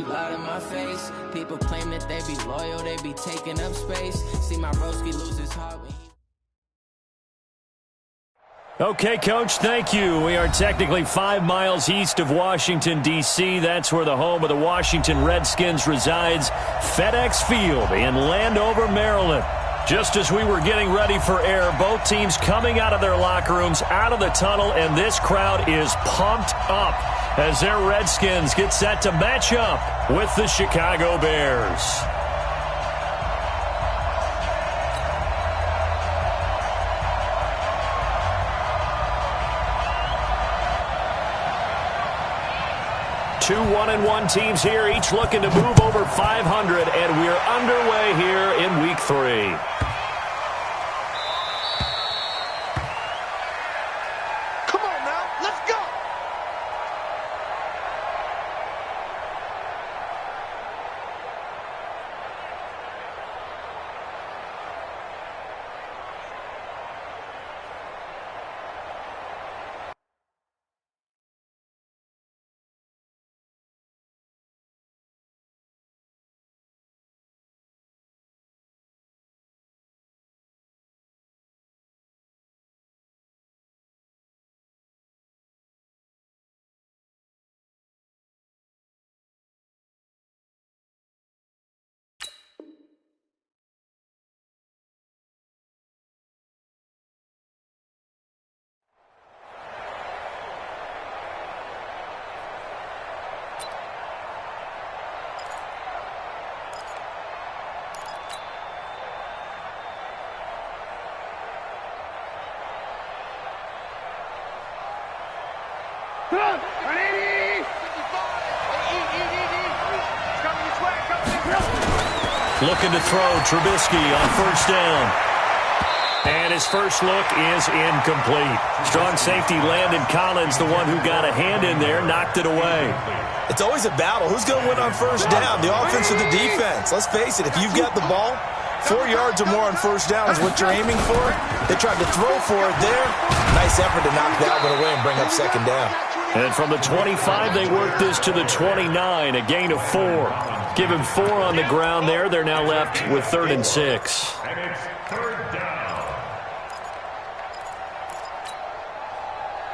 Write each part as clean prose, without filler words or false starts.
speak loud in my face. People claim that they be loyal, they be taking up space. See my broski lose his heart when he... Okay, Coach, thank you. We are technically 5 miles east of Washington, D.C. That's where the home of the Washington Redskins resides, FedEx Field in Landover, Maryland. Just as we were getting ready for air, both teams coming out of their locker rooms, out of the tunnel, and this crowd is pumped up as their Redskins get set to match up with the Chicago Bears. Two 1-1 teams here, each looking to move over 500, and we're underway here in Week 3. Come on now, let's go! Looking to throw, Trubisky on first down. And his first look is incomplete. Strong safety Landon Collins, the one who got a hand in there, knocked it away. It's always a battle. Who's going to win on first down, the offense or the defense? Let's face it, if you've got the ball, 4 yards or more on first down is what you're aiming for. They tried to throw for it there. Nice effort to knock that one away and bring up second down. And from the 25, they work this to the 29, a gain of 4. Give him 4 on the ground there. They're now left with 3rd and 6. And it's 3rd down.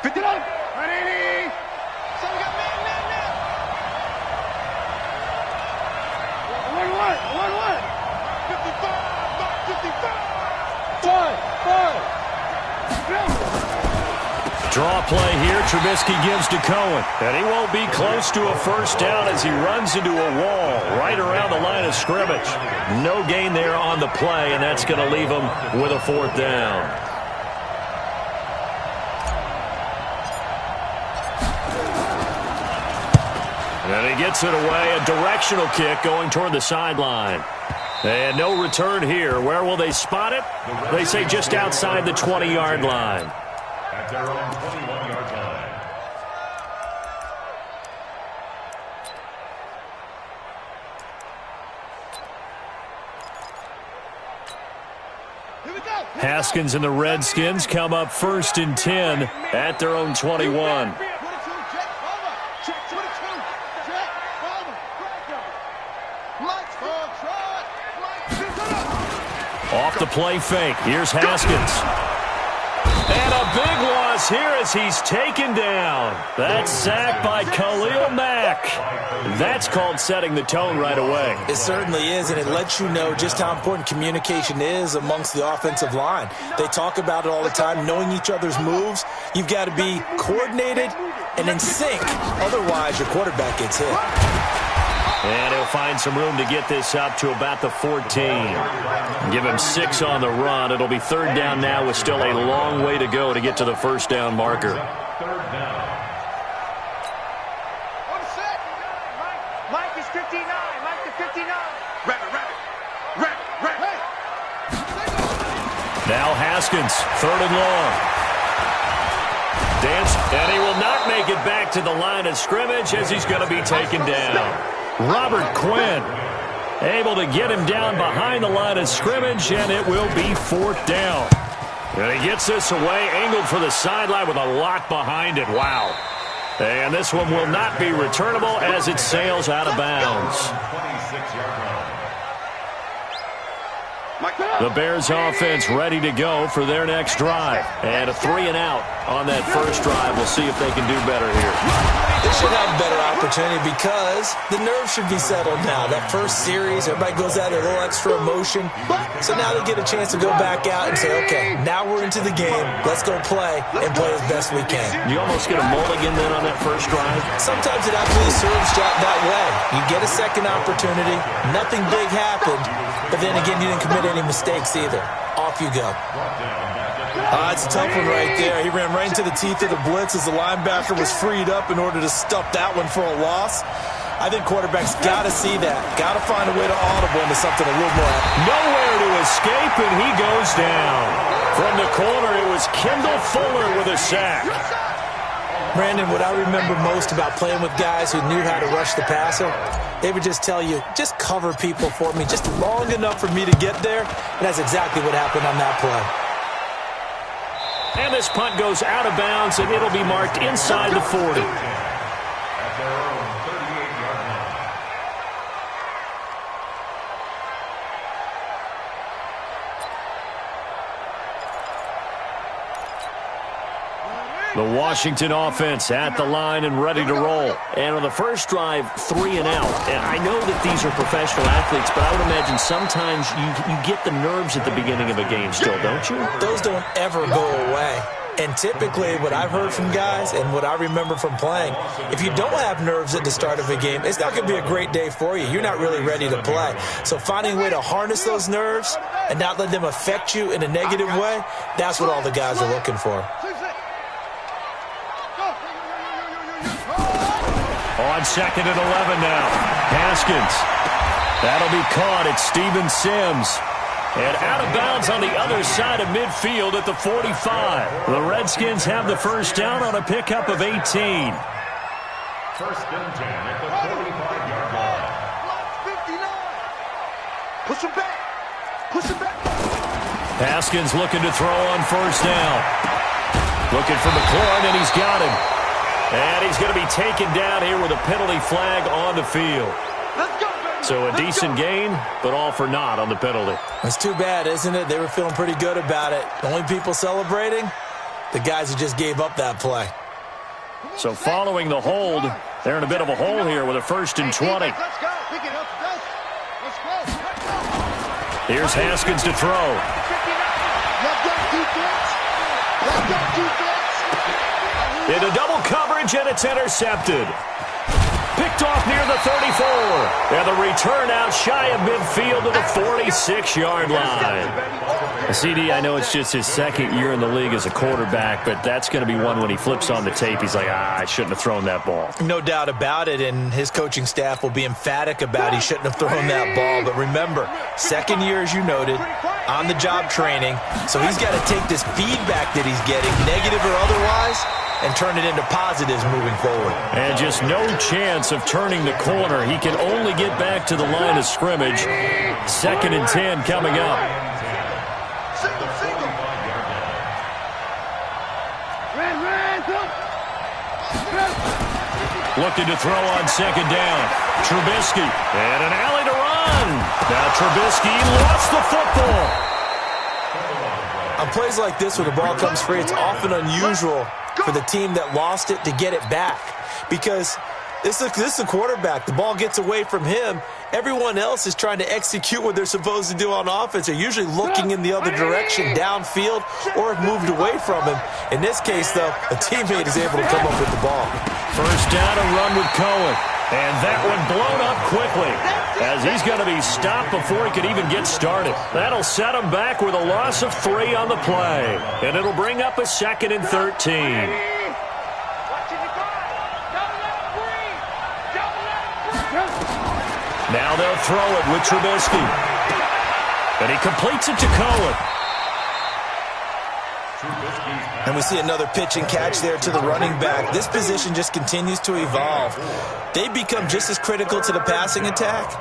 50 up. 180. So we got man. 1-1. 55. 5. Draw play here. Trubisky gives to Cohen. And he won't be close to a first down as he runs into a wall right around the line of scrimmage. No gain there on the play, and that's going to leave him with a 4th down. And he gets it away. A directional kick going toward the sideline. And no return here. Where will they spot it? They say just outside the 20-yard line. At their own 21-yard line. Here we go. Haskins and the Redskins come up 1st and 10 at their own 21. Off the play fake. Here's Haskins. And a big loss here as he's taken down. That's sacked by Khalil Mack. That's called setting the tone right away. It certainly is, and it lets you know just how important communication is amongst the offensive line. They talk about it all the time, knowing each other's moves. You've got to be coordinated and in sync. Otherwise, your quarterback gets hit. And he'll find some room to get this up to about the 14. Give him 6 on the run. It'll be 3rd down now with still a long way to go to get to the first down marker. 3rd down. Mike is 59. Mike is 59. Rabbit. Now Haskins, 3rd and long. Dance, and he will not make it back to the line of scrimmage as he's going to be taken down. Robert Quinn able to get him down behind the line of scrimmage, and it will be 4th down. And he gets this away, angled for the sideline with a lot behind it. Wow. And this one will not be returnable as it sails out of bounds. 26-yard line. The Bears offense ready to go for their next drive. And a 3-and-out on that first drive. We'll see if they can do better here. They should have a better opportunity because the nerves should be settled now. That first series, everybody goes out a little extra emotion. So now they get a chance to go back out and say, okay, now we're into the game. Let's go play and play as best we can. You almost get a mulligan then on that first drive? Sometimes it actually serves that way. You get a second opportunity. Nothing big happened. But then again, you didn't commit any mistakes either. Off you go. It's a tough one right there. He ran right into the teeth of the blitz as the linebacker was freed up in order to stuff that one for a loss. I think quarterbacks got to see that. Got to find a way to audible into something a little more. Nowhere to escape, and he goes down. From the corner, it was Kendall Fuller with a sack. Brandon, what I remember most about playing with guys who knew how to rush the passer, they would just tell you, just cover people for me just long enough for me to get there, and that's exactly what happened on that play. And this punt goes out of bounds, and it'll be marked inside the 40. At their own 38-yard line. The Washington offense at the line and ready to roll. And on the first drive, 3-and-out. And I know that these are professional athletes, but I would imagine sometimes you get the nerves at the beginning of a game still, don't you? Those don't ever go away. And typically what I've heard from guys and what I remember from playing, if you don't have nerves at the start of a game, it's not going to be a great day for you. You're not really ready to play. So finding a way to harness those nerves and not let them affect you in a negative way, that's what all the guys are looking for. On 2nd and 11 now. Haskins. That'll be caught at Steven Sims. And out of bounds on the other side of midfield at the 45. The Redskins have the first down on a pickup of 18. First and 10 at the 45-yard line. Push him back. Push him back. Haskins looking to throw on first down. Looking for McLaurin, and he's got him. And he's going to be taken down here with a penalty flag on the field. So a decent gain, but all for naught on the penalty. It's too bad, isn't it? They were feeling pretty good about it. The only people celebrating, the guys who just gave up that play. So following the hold, they're in a bit of a hole here with a 1st and 20. Here's Haskins to throw. Into double coverage, and it's intercepted. Picked off near the 34. And the return out shy of midfield to the 46-yard line. CD, I know it's just his second year in the league as a quarterback, but that's going to be one when he flips on the tape. He's like, I shouldn't have thrown that ball. No doubt about it, and his coaching staff will be emphatic about he shouldn't have thrown that ball. But remember, second year, as you noted, on-the-job training, so he's got to take this feedback that he's getting, negative or otherwise, and turn it into positives moving forward. And just no chance of turning the corner. He can only get back to the line of scrimmage. 2nd and 10 coming up. Looking to throw on 2nd down. Trubisky. And an alley to run. Now Trubisky lost the football. On plays like this where the ball comes free, it's often unusual for the team that lost it to get it back. Because this is a quarterback. The ball gets away from him. Everyone else is trying to execute what they're supposed to do on offense. They're usually looking in the other direction, downfield, or have moved away from him. In this case, though, a teammate is able to come up with the ball. First down, a run with Cohen. And that one blown up quickly as he's going to be stopped before he could even get started. That'll set him back with a loss of 3 on the play. And it'll bring up a 2nd and 13. Now they'll throw it with Trubisky. And he completes it to Cohen. And we see another pitch and catch there to the running back. This position just continues to evolve. They become just as critical to the passing attack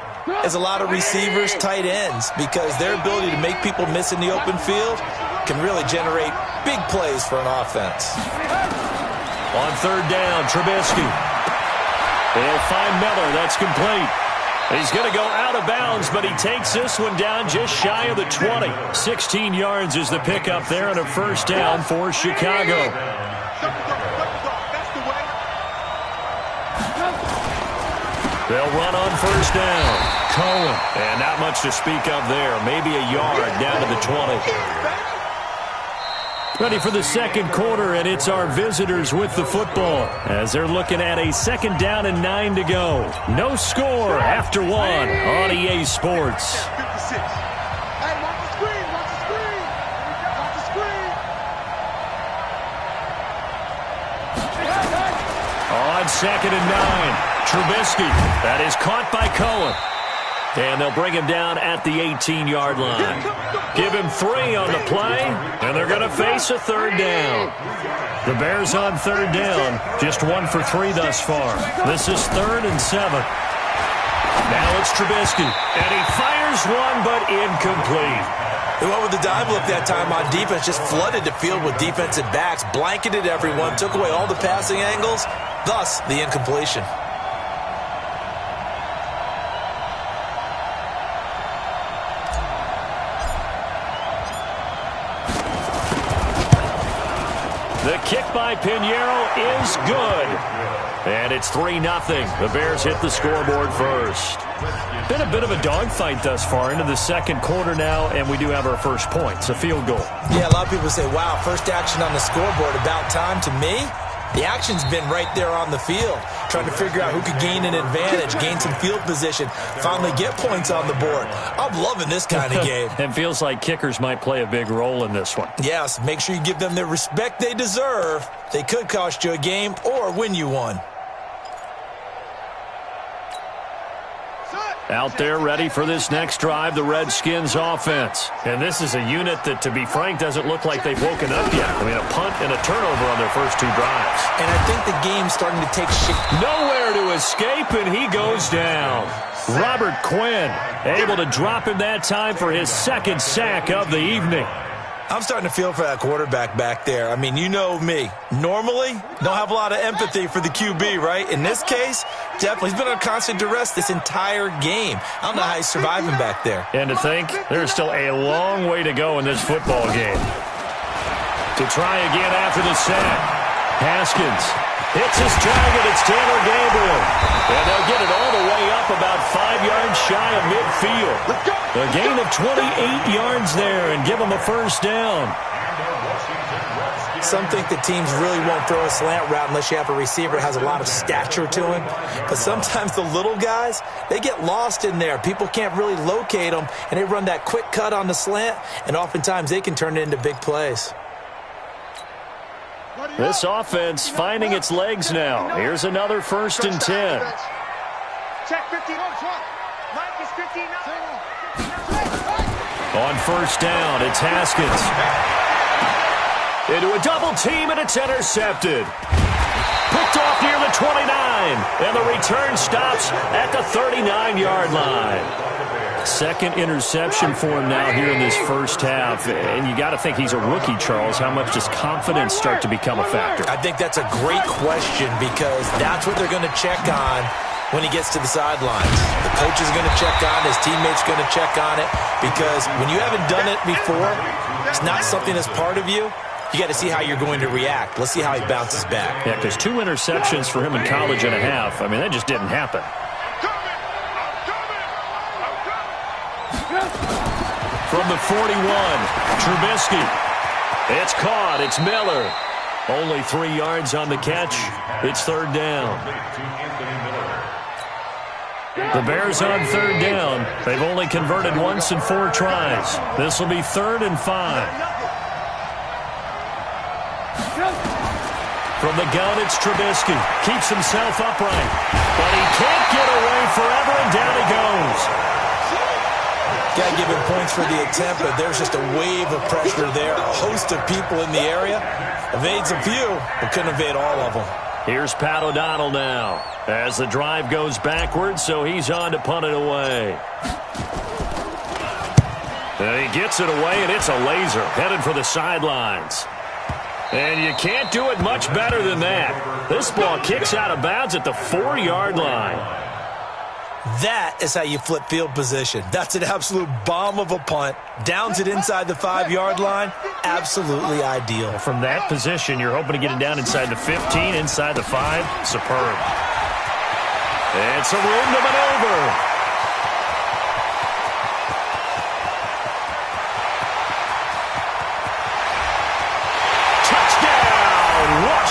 as a lot of receivers, tight ends, because their ability to make people miss in the open field can really generate big plays for an offense. On third down, Trubisky. They'll find Miller. That's complete. He's going to go out of bounds, but he takes this one down just shy of the 20. 16 yards is the pickup there on a first down for Chicago. They'll run on first down. Cohen. And not much to speak of there. Maybe a yard down to the 20. Ready for the second quarter, and it's our visitors with the football as they're looking at a second down and 9 to go. No score after 1 on EA Sports. On second and 9, Trubisky. That is caught by Cohen. And they'll bring him down at the 18-yard line. Give him 3 on the play, and they're going to face a third down. The Bears on third down, just 1 for 3 thus far. This is 3rd and 7. Now it's Trubisky, and he fires one, but incomplete. They went with the dive look that time on defense, just flooded the field with defensive backs, blanketed everyone, took away all the passing angles, thus the incompletion. The kick by Pinheiro is good. And it's 3-0. The Bears hit the scoreboard first. Been a bit of a dogfight thus far into the second quarter now, and we do have our first points, a field goal. Yeah, a lot of people say, wow, first action on the scoreboard, about time. To me, the action's been right there on the field, trying to figure out who could gain an advantage, gain some field position, finally get points on the board. I'm loving this kind of game. It feels like kickers might play a big role in this one. Yes, make sure you give them the respect they deserve. They could cost you a game or win you one. Out there ready for this next drive, the Redskins offense. And this is a unit that, to be frank, doesn't look like they've woken up yet. I mean, a punt and a turnover on their first 2 drives. And I think the game's starting to take shape. Nowhere to escape, and he goes down. Robert Quinn able to drop him that time for his 2nd sack of the evening. I'm starting to feel for that quarterback back there. I mean, you know me. Normally, don't have a lot of empathy for the QB, right? In this case, definitely. He's been under constant duress this entire game. I don't know how he's surviving back there. And to think, there's still a long way to go in this football game. To try again after the sack. Haskins hits his target. It's Taylor Gabriel. And they'll get it all the way up about 5 yards shy of midfield. A gain of 28 yards there and give them a first down. Some think the teams really won't throw a slant route unless you have a receiver that has a lot of stature to him. But sometimes the little guys, they get lost in there. People can't really locate them, and they run that quick cut on the slant, and oftentimes they can turn it into big plays. This offense finding its legs now. Here's another 1st and 10. Check 15. Mike is 15. On first down, it's Haskins. Into a double team, and it's intercepted. Picked off near the 29, and the return stops at the 39-yard line. 2nd interception for him now here in this first half. And you got to think he's a rookie, Charles. How much does confidence start to become a factor? I think that's a great question because that's what they're going to check on when he gets to the sidelines. The coach is going to check on, his teammates going to check on it, because when you haven't done it before, it's not something that's part of you. You got to see how you're going to react. Let's see how he bounces back. Yeah, because 2 interceptions for him in college and a half, I mean, that just didn't happen. From the 41, Trubisky. It's caught. It's Miller. Only 3 yards on the catch. It's 3rd down. The Bears on 3rd down. They've only converted once in 4 tries. This will be 3rd and 5. From the gun, it's Trubisky. Keeps himself upright. But he can't get away forever, and down he goes. Got to give him points for the attempt, but there's just a wave of pressure there. A host of people in the area. Evades a few, but couldn't evade all of them. Here's Pat O'Donnell now as the drive goes backwards, so he's on to punt it away. And he gets it away, and it's a laser headed for the sidelines. And you can't do it much better than that. This ball kicks out of bounds at the 4-yard line. That is how you flip field position. That's an absolute bomb of a punt. Downs it inside the 5-yard line. Absolutely ideal. From that position, you're hoping to get it down inside the 15, inside the 5. Superb. And some room to maneuver.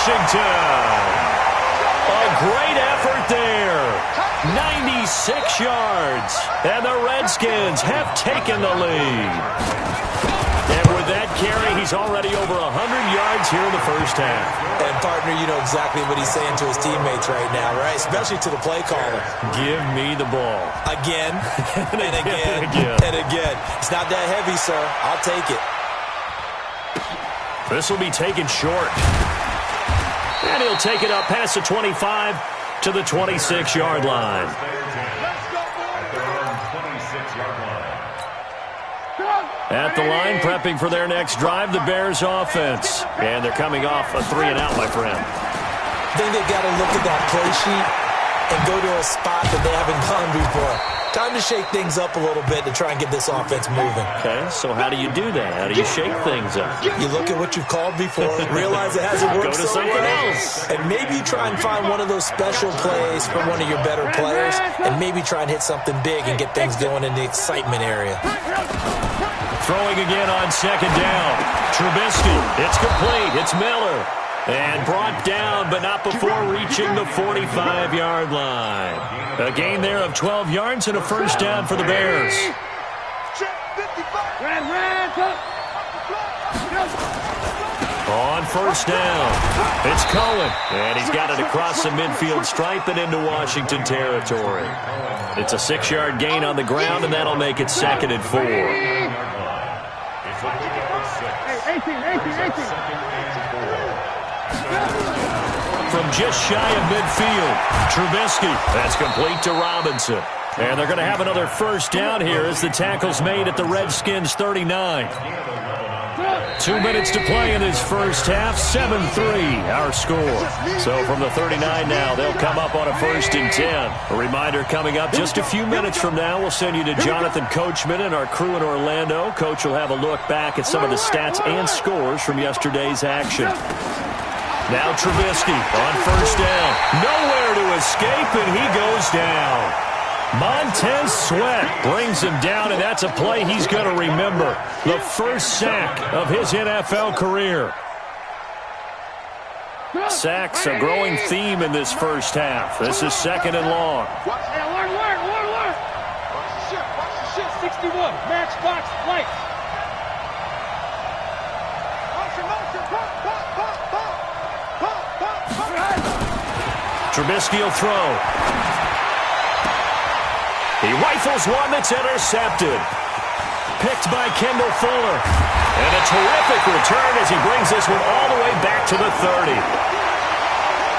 Washington. A great effort there. 96 yards. And the Redskins have taken the lead. And with that carry, he's already over 100 yards here in the first half. And, partner, you know exactly what he's saying to his teammates right now, right? Especially to the play caller. Give me the ball. Again, and again, and again. It's not that heavy, sir. I'll take it. This will be taken short. And he'll take it up past the 25 to the 26-yard line. At the line, prepping for their next drive, the Bears offense. And they're coming off a 3-and-out, my friend. I think they've got to look at that play sheet and go to a spot that they haven't gone before. Time to shake things up a little bit to try and get this offense moving. Okay, so how do you do that? How do you shake things up? You look at what you've called before, realize it hasn't worked so well. Go to something else. And maybe you try and find one of those special plays from one of your better players, and maybe try and hit something big and get things going in the excitement area. Throwing again on second down. Trubisky, it's complete. It's Miller. And brought down, but not before reaching the 45-yard line. A gain there of 12 yards and a first down for the Bears. On first down, it's Cohen. And he's got it across the midfield stripe and into Washington territory. It's a 6-yard gain on the ground, and that'll make it 2nd and 4. 18. From just shy of midfield, Trubisky. That's complete to Robinson. And they're going to have another first down here as the tackle's made at the Redskins' 39. 2 minutes to play in this first half. 7-3, our score. So from the 39 now, they'll come up on a 1st and 10. A reminder coming up just a few minutes from now, we'll send you to Jonathan Coachman and our crew in Orlando. Coach will have a look back at some of the stats and scores from yesterday's action. Now Trubisky on first down. Nowhere to escape, and he goes down. Montez Sweat brings him down, and that's a play he's going to remember. The first sack of his NFL career. Sacks, a growing theme in this first half. This is 2nd and long. Watch the shit. 61, matchbox lights. Trubisky will throw. He rifles one that's intercepted. Picked by Kendall Fuller. And a terrific return as he brings this one all the way back to the 30.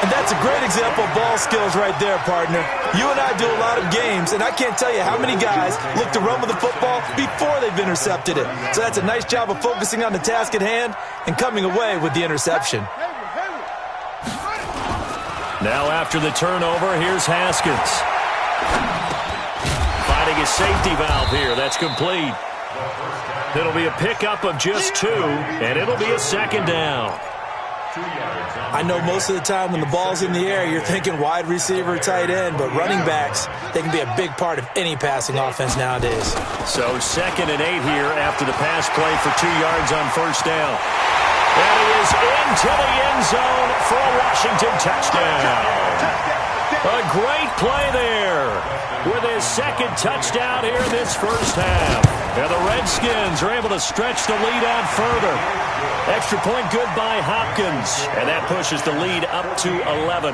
And that's a great example of ball skills right there, partner. You and I do a lot of games, and I can't tell you how many guys look to run with the football before they've intercepted it. So that's a nice job of focusing on the task at hand and coming away with the interception. Now after the turnover, here's Haskins. Finding a safety valve here. That's complete. It'll be a pickup of just 2, and it'll be a 2nd down. I know most of the time when the ball's in the air, you're thinking wide receiver, tight end, but running backs, they can be a big part of any passing offense nowadays. So 2nd and 8 here after the pass play for 2 yards on first down. And he is into the end zone for a Washington touchdown. A great play there with his 2nd touchdown here in this first half. And the Redskins are able to stretch the lead out further. Extra point good by Hopkins. And that pushes the lead up to 11.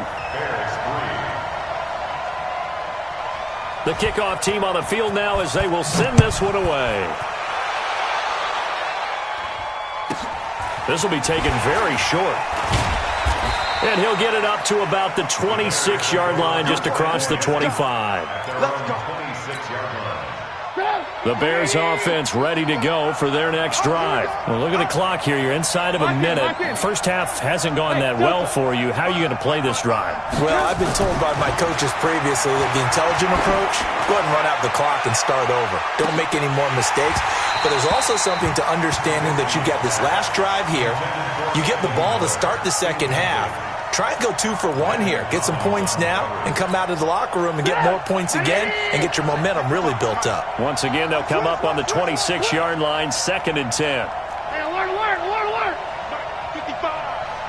The kickoff team on the field now as they will send this one away. This will be taken very short. And he'll get it up to about the 26-yard line just across the 25. Let's go. 26-yard line. The Bears offense ready to go for their next drive. Well, look at the clock here. You're inside of a minute. First half hasn't gone that well for you. How are you going to play this drive? Well, I've been told by my coaches previously that the intelligent approach, go ahead and run out the clock and start over. Don't make any more mistakes. But there's also something to understanding that you got this last drive here. You get the ball to start the second half. Try and go 2 for 1 here. Get some points now and come out of the locker room and get more points again and get your momentum really built up. Once again, they'll come up on the 26-yard line, 2nd and 10. Hey, alert. 55.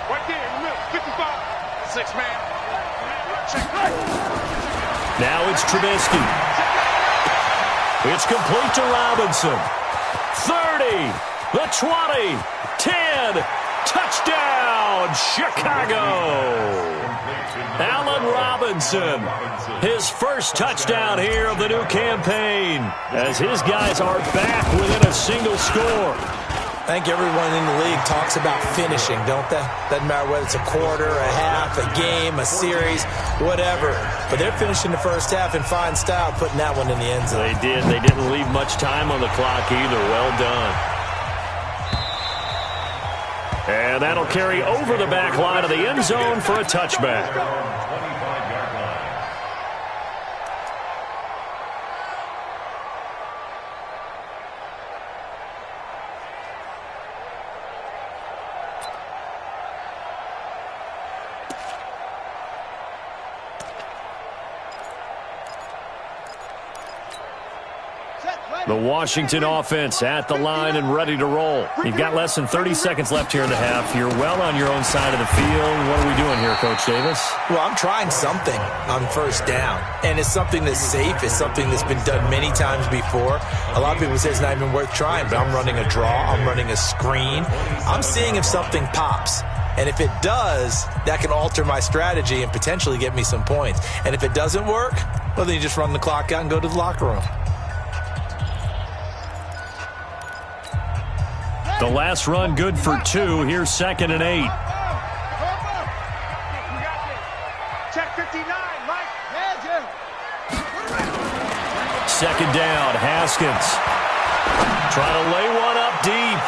Right there in the middle. 55. 6 man. Now it's Trubisky. It's complete to Robinson. 30, the 20, 10, touchdown, Chicago. Allen Robinson, his first touchdown here of the new campaign, as his guys are back within a single score. I think everyone in the league talks about finishing, don't they? Doesn't matter whether it's a quarter, a half, a game, a series, whatever. But they're finishing the first half in fine style, putting that one in the end zone. They did. They didn't leave much time on the clock either. Well done. And that'll carry over the back line of the end zone for a touchback. The Washington offense at the line and ready to roll. You've got less than 30 seconds left here in the half. You're well on your own side of the field. What are we doing here, Coach Davis? Well, I'm trying something on first down, and it's something that's safe. It's something that's been done many times before. A lot of people say it's not even worth trying, but I'm running a draw. I'm running a screen. I'm seeing if something pops. And if it does, that can alter my strategy and potentially get me some points. And if it doesn't work, well, then you just run the clock out and go to the locker room. The last run good for 2. Here's 2nd and 8. Check 59, Mike. Second down, Haskins. Trying to lay one up deep.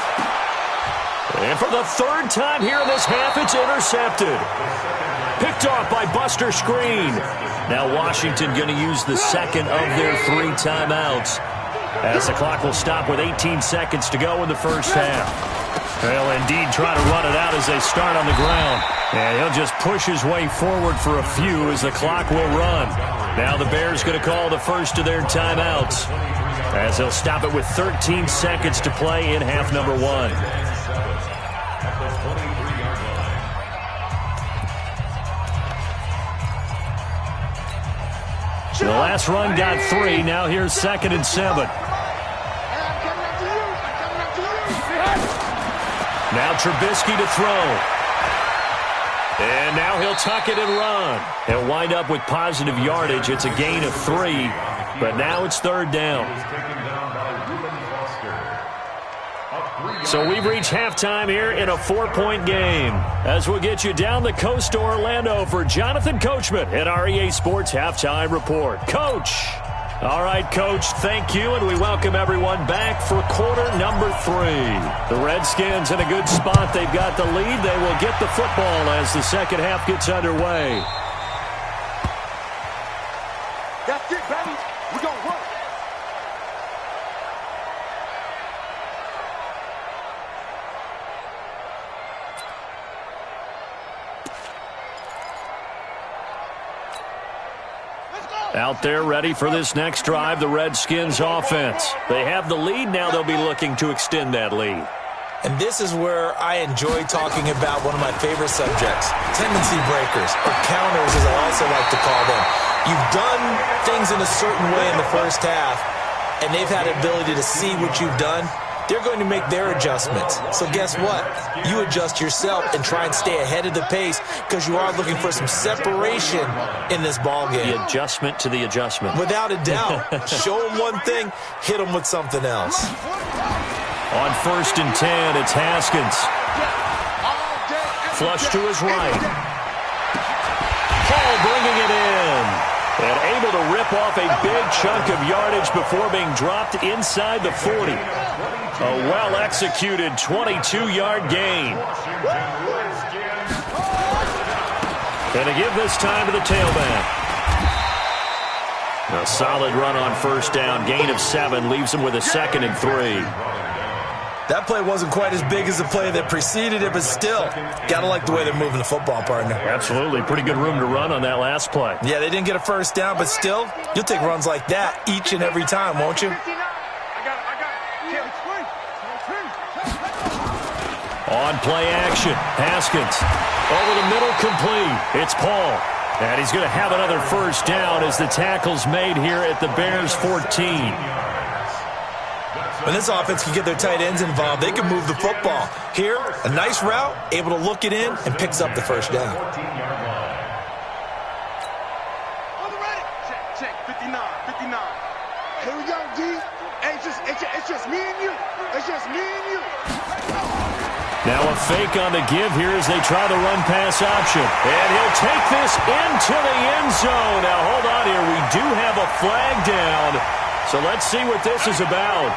And for the 3rd time here in this half, it's intercepted. Picked off by Buster Screen. Now Washington going to use the second of their 3 timeouts, as the clock will stop with 18 seconds to go in the first half. They'll indeed try to run it out as they start on the ground. And he'll just push his way forward for a few as the clock will run. Now the Bears going to call the first of their timeouts, as they'll stop it with 13 seconds to play in half number 1. The last run got 3. Now here's 2nd and 7. Now Trubisky to throw. And now he'll tuck it and run. He'll wind up with positive yardage. It's a gain of 3, but now it's 3rd down. So we've reached halftime here in a 4-point game, as we'll get you down the coast to Orlando for Jonathan Coachman at our EA Sports Halftime Report. Coach. All right, Coach, thank you, and we welcome everyone back for quarter number 3. The Redskins in a good spot. They've got the lead. They will get the football as the second half gets underway. That's it, baby. We're going to work. Out there ready for this next drive, the Redskins offense. They have the lead. Now they'll be looking to extend that lead. And this is where I enjoy talking about one of my favorite subjects, tendency breakers, or counters as I also like to call them. You've done things in a certain way in the first half, and they've had the ability to see what you've done. They're going to make their adjustments. So guess what? You adjust yourself and try and stay ahead of the pace, because you are looking for some separation in this ball game. The adjustment to the adjustment. Without a doubt. Show them one thing, hit them with something else. On 1st and 10, it's Haskins. Flush to his right. Hall bringing it in. And able to rip chip off a big chunk of yardage before being dropped inside the 40. A well-executed 22-yard gain. And to give this time to the tailback. A solid run on first down. Gain of 7 leaves him with a 2nd and 3. That play wasn't quite as big as the play that preceded it, but still, got to like the way they're moving the football, partner. Absolutely. Pretty good room to run on that last play. Yeah, they didn't get a first down, but still, you'll take runs like that each and every time, won't you? On play action, Haskins over the middle, complete. It's Paul. And he's going to have another first down as the tackle's made here at the Bears' 14. When this offense can get their tight ends involved, they can move the football. Here, a nice route, able to look it in, and picks up the first down. Check, 59. Here we go, G. Hey, it's just me and you. It's just me and you. Now a fake on the give here as they try the run-pass option. And he'll take this into the end zone. Now, hold on here. We do have a flag down. So let's see what this is about.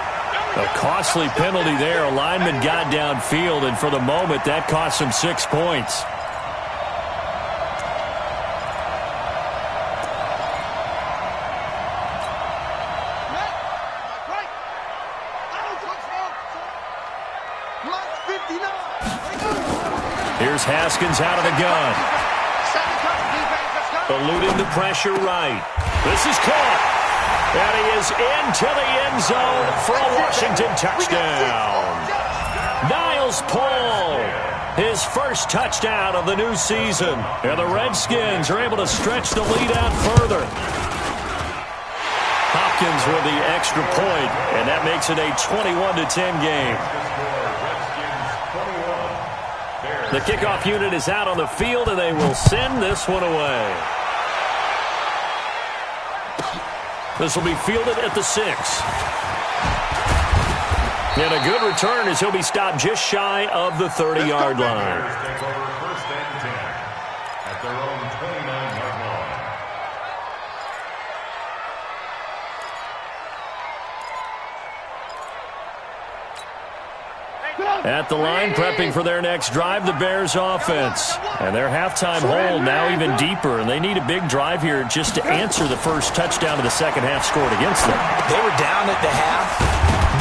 A costly penalty there. A lineman got downfield, and for the moment, that cost him 6 points. Here's Haskins out of the gun. Eluding the pressure right. This is caught. And he is into the end zone for a Washington touchdown. Niles Paul, his first touchdown of the new season. And the Redskins are able to stretch the lead out further. Hopkins with the extra point, and that makes it a 21-10 game. The kickoff unit is out on the field, and they will send this one away. This will be fielded at the 6. And a good return as he'll be stopped just shy of the 30-yard line. Take over first and 10 at their own 29-yard line. At the line, prepping for their next drive, the Bears offense. And their halftime hole now even deeper, and they need a big drive here just to answer the first touchdown of the second half scored against them. They were down at the half.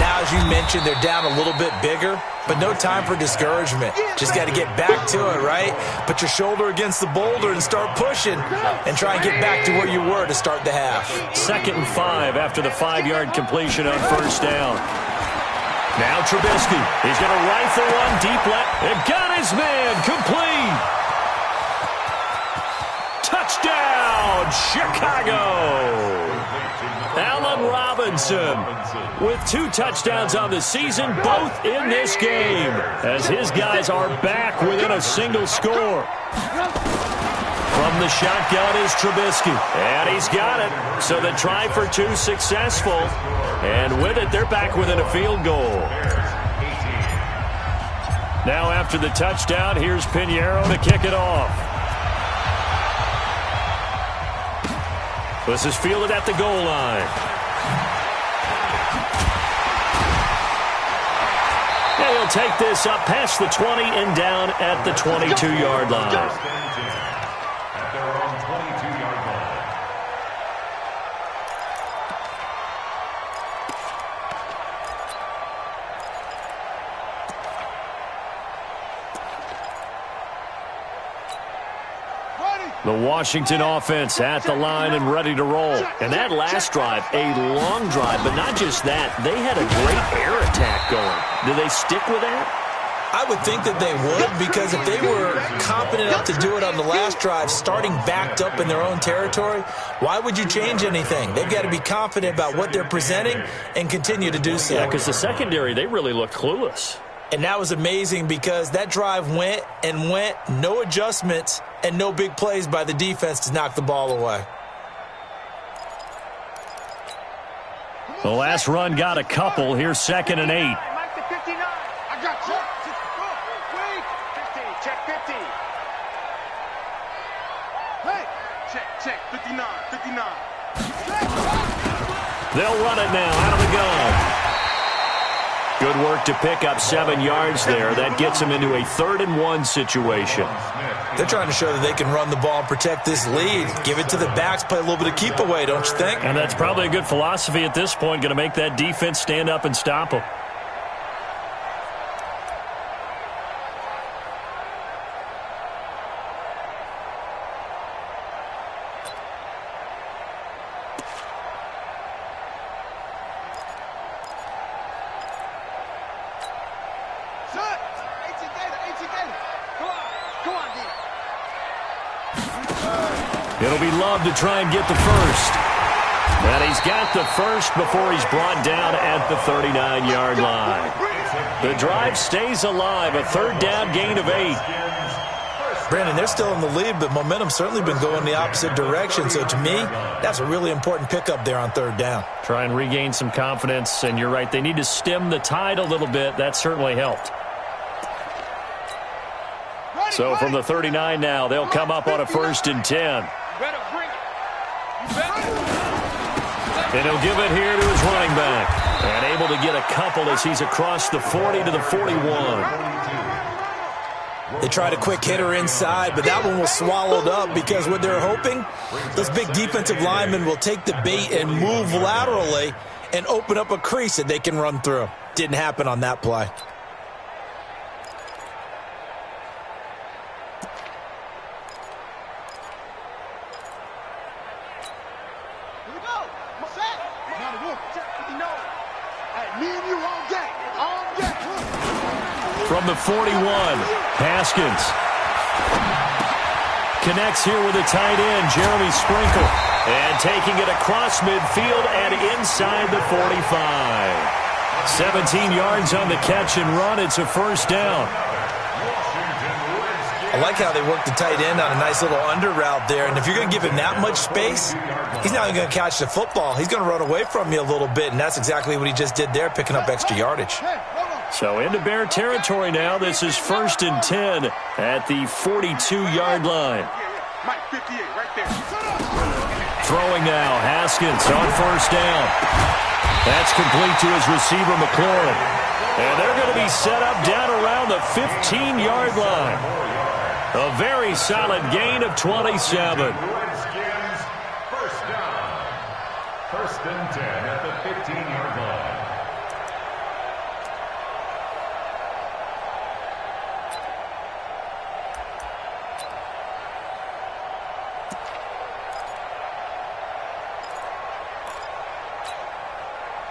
Now, as you mentioned, they're down a little bit bigger, but no time for discouragement. Just got to get back to it, right? Put your shoulder against the boulder and start pushing and try and get back to where you were to start the half. 2nd and 5 after the 5-yard completion on first down. Now Trubisky. He's going to rifle one deep left. And got his man complete. Touchdown, Chicago. Allen Robinson with 2 touchdowns on the season, both in this game, as his guys are back within a single score. From the shotgun is Trubisky, and he's got it. So the try for 2 successful, and with it, they're back within a field goal. Now after the touchdown, here's Pinheiro to kick it off. This is fielded at the goal line. And he'll take this up past the 20 and down at the 22-yard line. The Washington offense at the line and ready to roll. And that last drive, a long drive, but not just that. They had a great air attack going. Do they stick with that? I would think that they would, because if they were confident enough to do it on the last drive, starting backed up in their own territory, why would you change anything? They've got to be confident about what they're presenting and continue to do so. Yeah, because the secondary, they really looked clueless. And that was amazing because that drive went and went, no adjustments, and no big plays by the defense to knock the ball away. The last run got a couple. Here's 2nd and 8. I got you. Wait. 50. Check 50. Hey. Check. 59. They'll run it now out of the gun. Good work to pick up 7 yards there. That gets them into a 3rd-and-1 situation. They're trying to show that they can run the ball and protect this lead. Give it to the backs, play a little bit of keep away, don't you think? And that's probably a good philosophy at this point. Going to make that defense stand up and stop them. It'll be Love to try and get the first. And he's got the first before he's brought down at the 39-yard line. The drive stays alive, a 3rd down gain of 8. Brandon, they're still in the lead, but momentum's certainly been going the opposite direction. So to me, that's a really important pickup there on 3rd down. Try and regain some confidence, and you're right, they need to stem the tide a little bit. That certainly helped. So from the 39 now, they'll come up on a 1st and 10. And he'll give it here to his running back. And able to get a couple as he's across the 40 to the 41. They tried a quick hitter inside, but that one was swallowed up because what they're hoping, those big defensive linemen will take the bait and move laterally and open up a crease that they can run through. Didn't happen on that play. From the 41, Haskins connects here with a tight end, Jeremy Sprinkle. And taking it across midfield and inside the 45. 17 yards on the catch and run. It's a 1st down. I like how they work the tight end on a nice little under route there. And if you're going to give him that much space, he's not even going to catch the football. He's going to run away from you a little bit, and that's exactly what he just did there, picking up extra yardage. So into Bear territory now. This is 1st and 10 at the 42-yard line. Throwing now, Haskins on 1st down. That's complete to his receiver, McLaurin. And they're going to be set up down around the 15-yard line. A very solid gain of 27. Redskins, 1st down. 1st and 10 at the 15-yard line.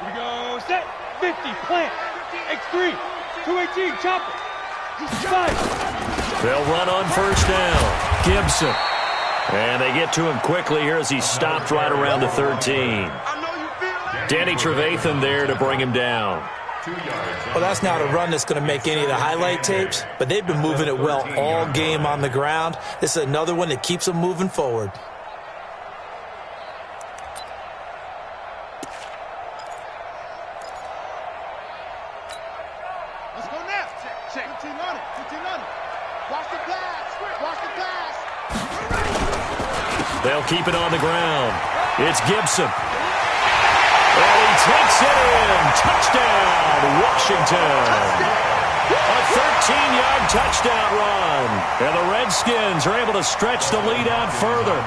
Here we go, set, 50, plant, X3, 218, chopper, 5. They'll run on 1st down. Gibson. And they get to him quickly here as he stopped right around the 13. Danny Trevathan there to bring him down. Well, that's not a run that's going to make any of the highlight tapes, but they've been moving it well all game on the ground. This is another one that keeps them moving forward. They'll keep it on the ground. It's Gibson. And he takes it in. Touchdown, Washington. A 13-yard touchdown run. And the Redskins are able to stretch the lead out further.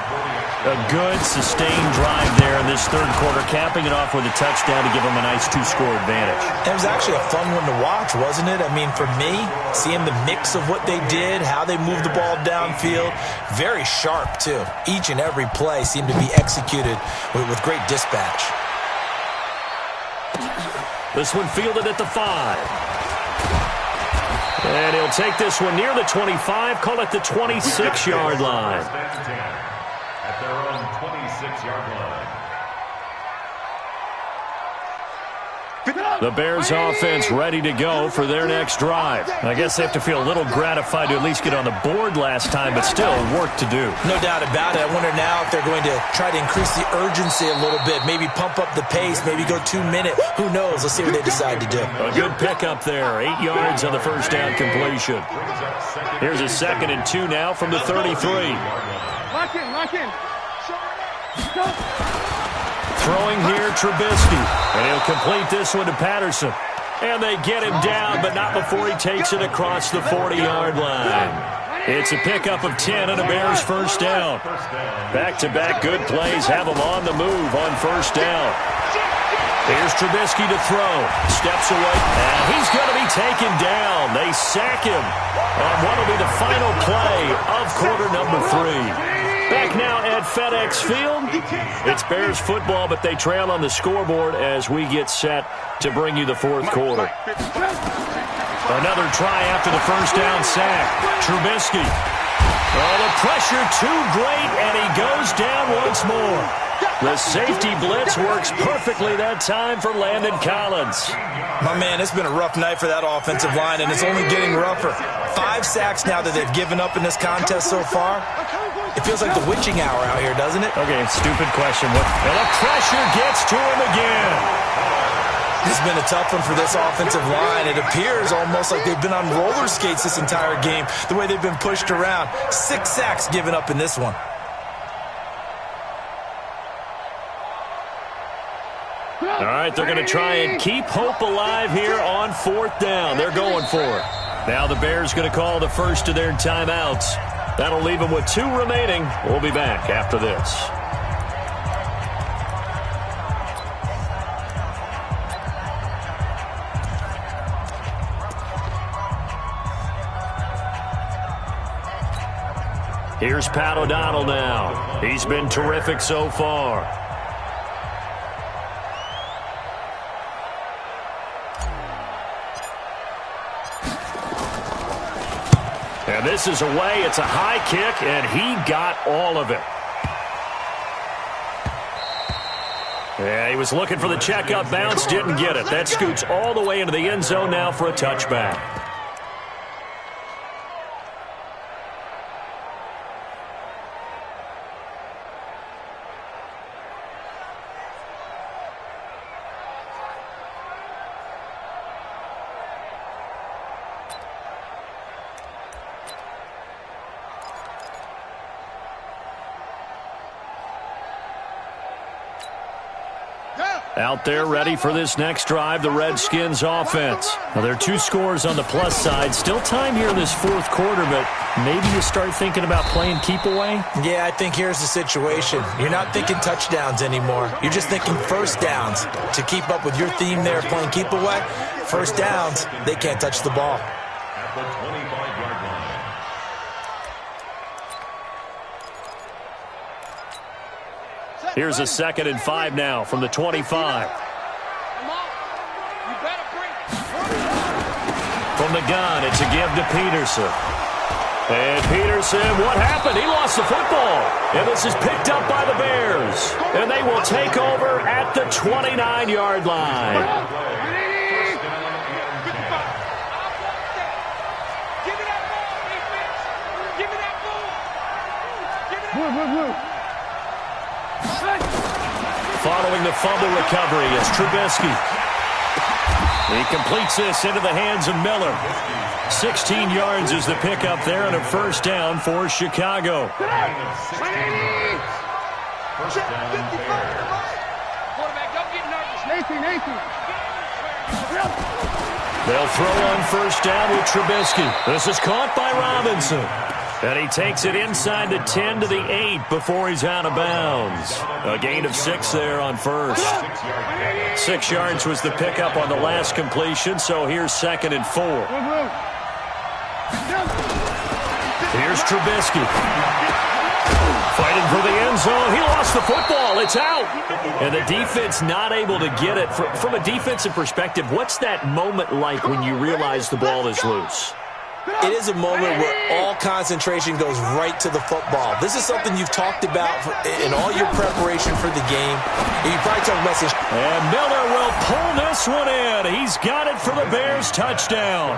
A good, sustained drive there in this 3rd quarter, capping it off with a touchdown to give them a nice 2-score advantage. It was actually a fun one to watch, wasn't it? I mean, for me, seeing the mix of what they did, how they moved the ball downfield, very sharp, too. Each and every play seemed to be executed with great dispatch. This one fielded at the 5. And he'll take this one near the 25, call it the 26-yard line. At their own 26-yard line. The Bears offense ready to go for their next drive. I guess they have to feel a little gratified to at least get on the board last time, but still work to do. No doubt about it. I wonder now if they're going to try to increase the urgency a little bit, maybe pump up the pace, maybe go 2-minute. Who knows? Let's see what they decide to do. A good pickup there. 8 yards on the 1st down completion. Here's a 2nd and 2 now from the 33. Lock in, lock in. Go. Throwing here, Trubisky. And he'll complete this one to Patterson. And they get him down, but not before he takes it across the 40-yard line. It's a pickup of 10 and a Bears first down. Back-to-back good plays have him on the move on first down. Here's Trubisky to throw. Steps away, and he's going to be taken down. They sack him on what will be the final play of quarter number 3. Back now at FedEx Field. It's Bears football, but they trail on the scoreboard as we get set to bring you the fourth quarter. Another try after the first down sack. Trubisky. Oh, the pressure too great, and he goes down once more. The safety blitz works perfectly that time for Landon Collins. My man, it's been a rough night for that offensive line, and it's only getting rougher. 5 sacks now that they've given up in this contest so far. It feels like the witching hour out here, doesn't it? Okay, stupid question. And the pressure gets to him again. It's been a tough one for this offensive line. It appears almost like they've been on roller skates this entire game, the way they've been pushed around. 6 sacks given up in this one. All right, they're going to try and keep hope alive here on fourth down. They're going for it. Now the Bears going to call the first of their timeouts. That'll leave them with 2 remaining. We'll be back after this. Here's Pat O'Donnell now. He's been terrific so far. And this is away. It's a high kick, and he got all of it. Yeah, he was looking for the checkup bounce, didn't get it. That scoots all the way into the end zone now for a touchback. Out there ready for this next drive, the Redskins offense. Well, there are 2 scores on the plus side. Still time here in this fourth quarter, but maybe you start thinking about playing keep away? Yeah, I think here's the situation. You're not thinking touchdowns anymore. You're just thinking first downs. To keep up with your theme there, playing keep away, first downs, they can't touch the ball. At the 25-yard line. Here's a 2nd and 5 now from the 25. From the gun, it's a give to Peterson. And Peterson, what happened? He lost the football. And this is picked up by the Bears. And they will take over at the 29-yard line. Following the fumble recovery is Trubisky. He completes this into the hands of Miller. 16 yards is the pickup there and a first down for Chicago. They'll throw on first down with Trubisky. This is caught by Robinson. And he takes it inside the 10 to the 8 before he's out of bounds. A gain of 6 there on first. 6 yards was the pickup on the last completion, so here's 2nd and 4. Here's Trubisky. Fighting for the end zone. He lost the football. It's out. And the defense not able to get it. From a defensive perspective, what's that moment like when you realize the ball is loose? It is a moment where all concentration goes right to the football. This is something you've talked about in all your preparation for the game. You probably talked about this. And Miller will pull this one in. He's got it for the Bears touchdown.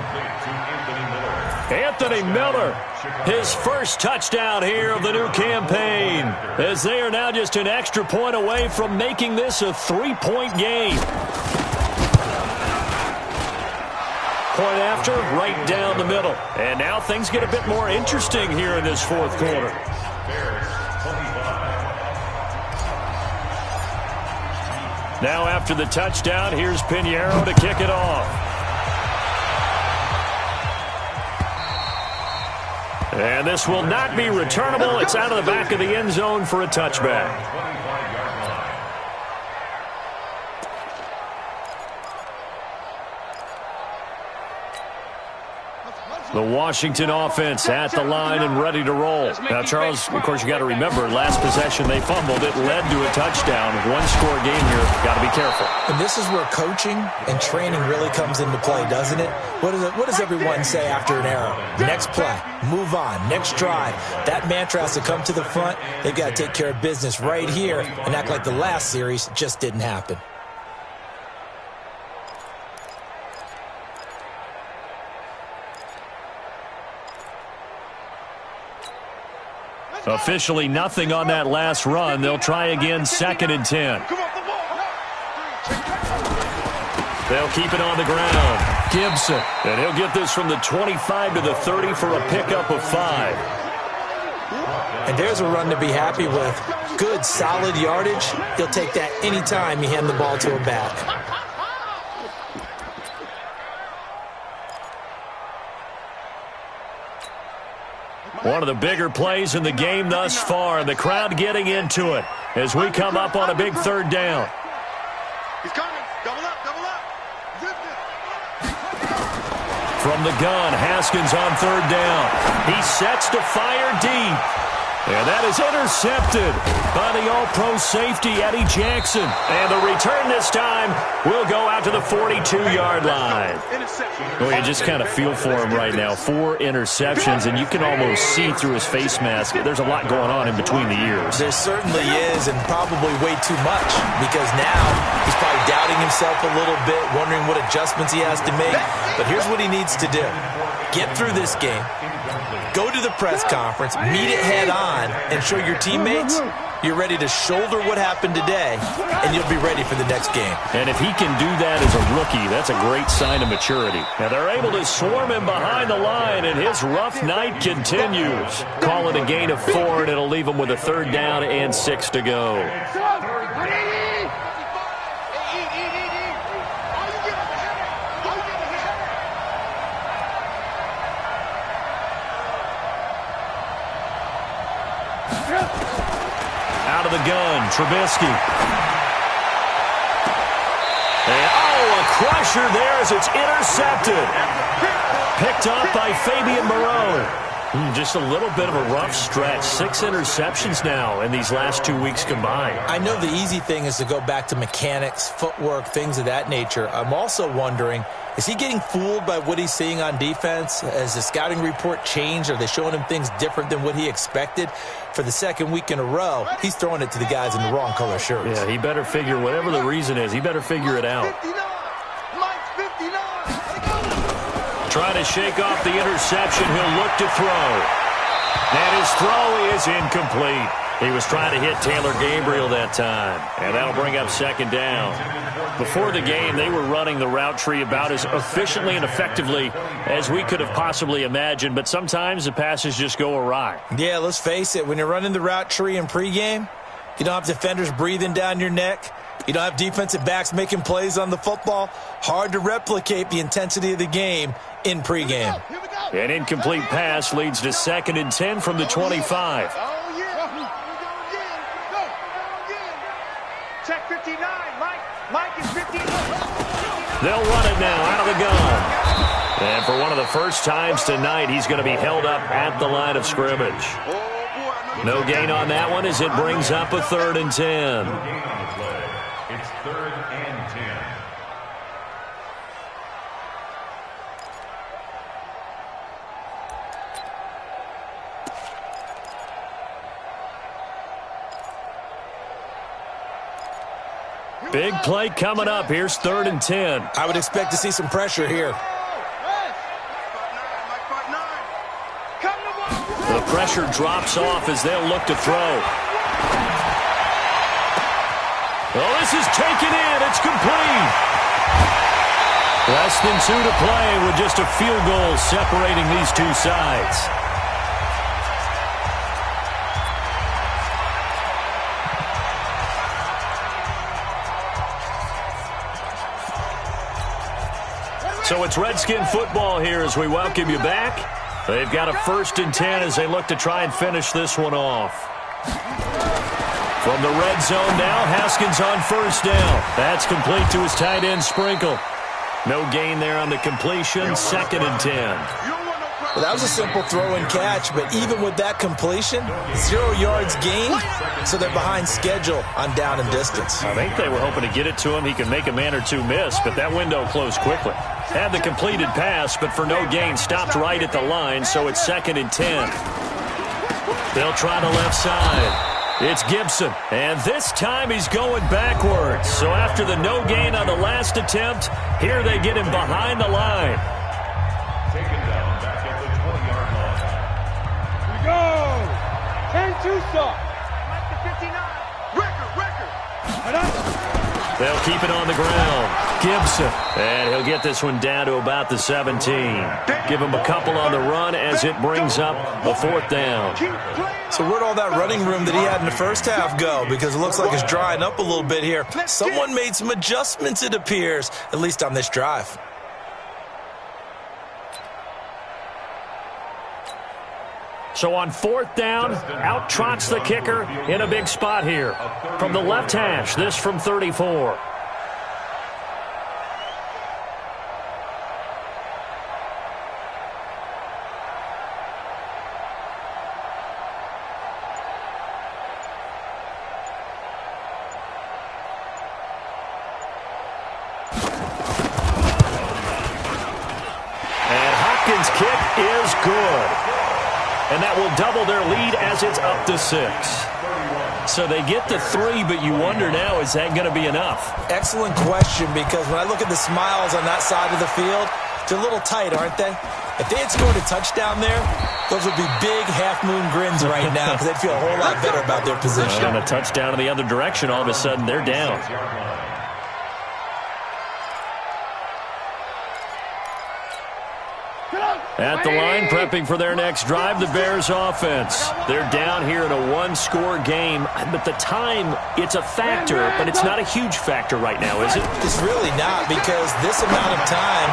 Anthony Miller, his first touchdown here of the new campaign, as they are now just an extra point away from making this a 3-point game. Point after, right down the middle. And now things get a bit more interesting here in this fourth quarter. Now after the touchdown, here's Pinheiro to kick it off. And this will not be returnable. It's out of the back of the end zone for a touchback. The Washington offense at the line and ready to roll. Now, Charles, of course, you got to remember, last possession they fumbled. It led to a touchdown. One-score game here. Got to be careful. And this is where coaching and training really comes into play, doesn't it? What does everyone say after an error? Next play, move on, next drive. That mantra has to come to the front. They've got to take care of business right here and act like the last series just didn't happen. Officially nothing on that last run. They'll try again, 2nd and 10. They'll keep it on the ground. Gibson. And he'll get this from the 25 to the 30 for a pickup of 5. And there's a run to be happy with. Good, solid yardage. He'll take that anytime you hand the ball to a back. One of the bigger plays in the game thus far. The crowd getting into it as we come up on a big 3rd down. He's coming. Double up, double up. From the gun, Haskins on 3rd down. He sets to fire deep. And that is intercepted by the All-Pro safety, Eddie Jackson. And the return this time will go out to the 42-yard line. Well, you just kind of feel for him right now. 4 interceptions, and you can almost see through his face mask. There's a lot going on in between the ears. There certainly is, and probably way too much, because now he's probably doubting himself a little bit, wondering what adjustments he has to make. But here's what he needs to do. Get through this game. Go to the press conference, meet it head on, and show your teammates you're ready to shoulder what happened today, and you'll be ready for the next game. And if he can do that as a rookie, that's a great sign of maturity. Now, they're able to swarm him behind the line, and his rough night continues. Call it a gain of 4, and it'll leave him with a 3rd down and 6 to go. Out of the gun, Trubisky. And, a crusher there as it's intercepted. Picked up by Fabian Moreau. Just a little bit of a rough stretch. 6 interceptions now in these last 2 weeks combined. I know the easy thing is to go back to mechanics, footwork, things of that nature. I'm also wondering, is he getting fooled by what he's seeing on defense? Has the scouting report changed? Are they showing him things different than what he expected? For the 2nd week in a row, he's throwing it to the guys in the wrong color shirts. Yeah, he better figure, whatever the reason is, he better figure it out. Trying to shake off the interception. He'll look to throw. And his throw is incomplete. He was trying to hit Taylor Gabriel that time. And that'll bring up 2nd down. Before the game, they were running the route tree about as efficiently and effectively as we could have possibly imagined. But sometimes the passes just go awry. Yeah, let's face it. When you're running the route tree in pregame, you don't have defenders breathing down your neck. You don't have defensive backs making plays on the football. Hard to replicate the intensity of the game in pregame. An incomplete pass leads to 2nd and 10 from the 25. Check 59. Mike is 59. They'll run it now out of the gun. And for one of the first times tonight, he's going to be held up at the line of scrimmage. No gain on that one as it brings up a 3rd and 10. It's 3rd and 10. Big play coming up. Here's 3rd and 10. I would expect to see some pressure here. The pressure drops off as they'll look to throw. Well, this is taken in. It's complete. Less than 2 to play with just a field goal separating these two sides. So it's Redskin football here as we welcome you back. They've got a 1st and 10 as they look to try and finish this one off. From the red zone now, Haskins on 1st down. That's complete to his tight end, Sprinkle. No gain there on the completion, 2nd and 10. Well, that was a simple throw and catch, but even with that completion, 0 yards gained, so they're behind schedule on down and distance. I think they were hoping to get it to him. He could make a man or two miss, but that window closed quickly. Had the completed pass, but for no gain, stopped right at the line, so it's 2nd and 10. They'll try the left side. It's Gibson, and this time he's going backwards. So after the no gain on the last attempt, here they get him behind the line. Taken down back at the 20-yard line. Go! 10-2 stop. Record. They'll keep it on the ground. Gibson, and he'll get this one down to about the 17. Give him a couple on the run as it brings up a 4th down. So where'd all that running room that he had in the first half go? Because it looks like it's drying up a little bit here. Someone made some adjustments, it appears, at least on this drive. So on 4th down, out trots the kicker in a big spot here. From the left hash, this from 34. And Hopkins' kick is good. And that will double their lead as it's up to 6. So they get to 3, but you wonder now, is that going to be enough? Excellent question, because when I look at the smiles on that side of the field, they're a little tight, aren't they? If they had scored a touchdown there, those would be big half-moon grins right now because they'd feel a whole lot better about their position. And a touchdown in the other direction, all of a sudden they're down. At the line, prepping for their next drive, the Bears offense. They're down here in a 1-score game, but the time, it's a factor, but it's not a huge factor right now, is it? It's really not, because this amount of time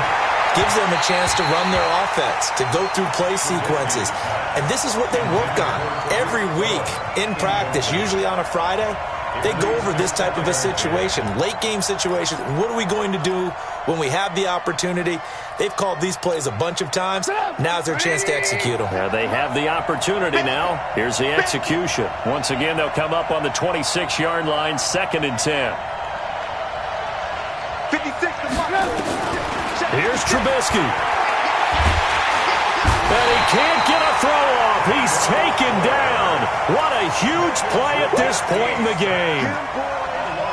gives them a chance to run their offense, to go through play sequences. And this is what they work on every week in practice, usually on a Friday. They go over this type of a situation, late game situation. What are we going to do when we have the opportunity? They've called these plays a bunch of times. Now's their chance to execute them. Yeah, they have the opportunity now. Here's the execution. Once again, they'll come up on the 26-yard line, 2nd and 10. 56. Here's Trubisky. And he can't get a throw off. He's taken down. What a huge play at this point in the game.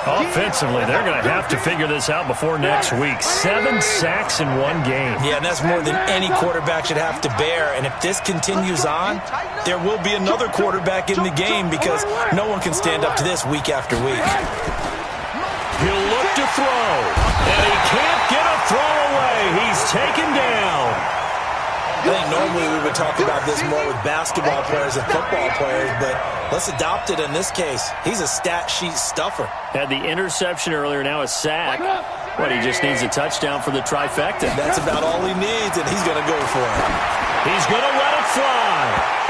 Offensively, they're going to have to figure this out before next week. 7 sacks in one game. Yeah, and that's more than any quarterback should have to bear. And if this continues on, there will be another quarterback in the game because no one can stand up to this week after week. He'll look to throw, and he can't get a throw away. He's taken down. I think normally we would talk about this more with basketball players and football players, but let's adopt it in this case. He's a stat sheet stuffer. Had the interception earlier, now a sack. But he just needs a touchdown for the trifecta. That's about all he needs, and he's going to go for it. He's going to let it fly.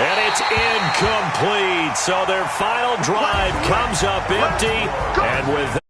And it's incomplete. So their final drive comes up empty. And with